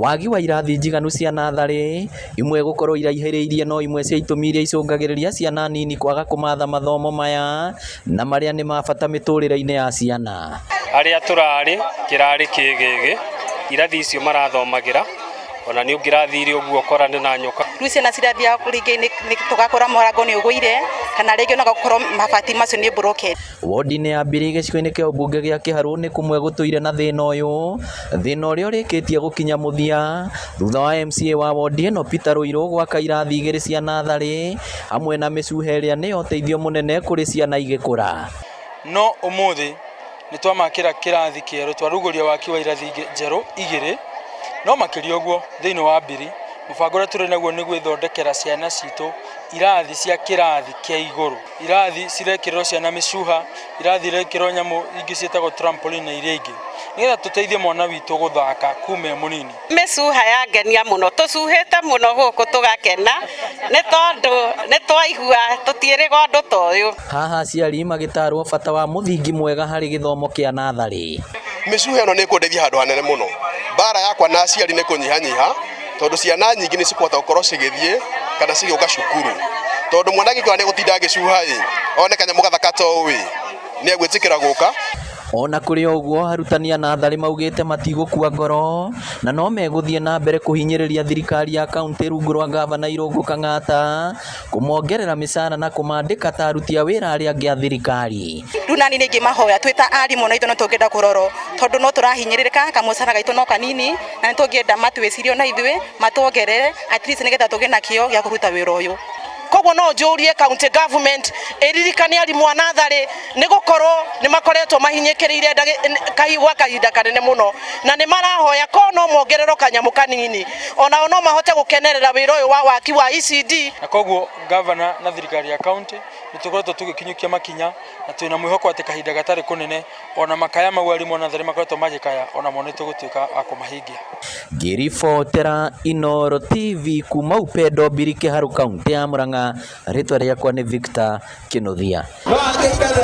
wagi wa irathi njiganu cia natharĩ imwe gukorwo iraihĩrĩirie no imwe cia itũmi iria icũngagĩrĩria ciana nini kwaga kũmatha mathomo maya na marĩa nĩ ma bata mĩtũrĩre-inĩ ya ciana. Arĩa tũrarĩ kĩrarĩ kĩgĩgĩ irathi icio marathomagĩra ona nĩ ũngĩrathire ũguo korane na nyoka rĩu ciana cirathiaga kũringĩ nĩ tũgakora mũrango nĩ ũgũire kana rĩngĩ no gakorwo mabati macio nĩ broken. Wodi-inĩ ya Mbiri gĩcigo-inĩ kĩa ũmbunge gĩa Kĩharũ nĩ kũmwe gũtũire na thĩna ũyũ, thĩna ũrĩa ũrĩkĩtie gũkinya mũthia thutha wa MCA wa wodi ĩno Peter Rũirũ gwaka irathi igĩrĩ cia natharĩ hamwe na mĩcuha ĩrĩa nĩ ũteithio mũnene kũrĩ ciana igĩkũra. No ũmũthĩ nĩ twamakĩra kĩrathi kĩerũ twarugũria waki wa irathi njerũ igĩrĩ, no makĩria ũguo thĩinĩ wa Mbiri mũbango ũrĩa tũrĩ naguo nĩ gwĩthondekera ciana citũ irathi cia kĩrathi kĩa igũrũ, irathi cirekĩrĩrwo ciana mĩcuha, irathi irekĩrĩrwo nyamũ ingĩ ciĩtagwo trampoline na iria ingĩ nĩgetha tũteithie mwana witũ gũthaka kuma e mũnini. Mĩcuha yangenia mũno, tũcuhĩte mũno gũkũ tũgakena nĩ tondũ nĩ twaigua tũtiĩrĩga ũndũ ta ũyũ. Haha aciari magĩtarwo bata wa mũthingi mwega harĩ gĩthomo kĩa natharĩ. Mĩcuha ĩno nĩ ĩkũndeithia handũ hanene mũno, mbara yakwa na aciari nĩ kũnyihanyiha tondũ ciana nyingĩ nĩ cikũhota gũkorwo cigĩthiĩ kana cigĩũka cukuru, tondũ mwana gĩkwa nĩ gũtinda agĩcuha one kanyamũ gathaka to ũĩ nĩ egwĩtĩkĩra gũka. Ona kũrĩ ũguo arutani a natharĩ maugĩte matigũkua ngoro na no megũthiĩ na mbere kũhinyĩrĩria thirikari ya kaunti rungu rwa gavana Irũngũ Kang'ata kũmongerera mĩcara na kũmandĩka ta aruti a wĩra arĩa angĩ a thirikari. Rĩu nani nĩ ingĩmahoya twĩ ta arimũ na ithuĩ no tũngĩenda kũrorwo tondũ no tũrahinyĩrĩrĩka kamũcara gaitũ no kanini na nĩ tũngĩenda matwĩcirie na ithuĩ matuongerere at least nĩgetha tũgĩe na kĩo gĩa kũruta wĩra ũyũ. Koguo no njũrie county government ĩririkane arimũ a natharĩ nĩ gũkorwo nĩ makoretwo mahinyĩkĩrĩire gwa kahinda kanene mũno na nĩ marahoya ko no mongererwo kanyamũ kanini onao no mahote gũkenerera wĩra ũyũ wa waki wa ECD. Na koguo governor na thirikari ya county nĩ tũkoretwo tũgĩkinyũkia makinya na twĩna mwĩhoko atĩ kahinda gatarĩ kũnene ona makaya mau arimũ a natharĩ makoretwo magĩkaya ona mo nĩ tũgũtuĩka a kũmahingia. Ngĩribotera Inooro TV kuma Upendo Mbiri Kĩharũ kaunti ya Murang'a, rĩtwa rĩakwa nĩ Victor Kĩnuthia.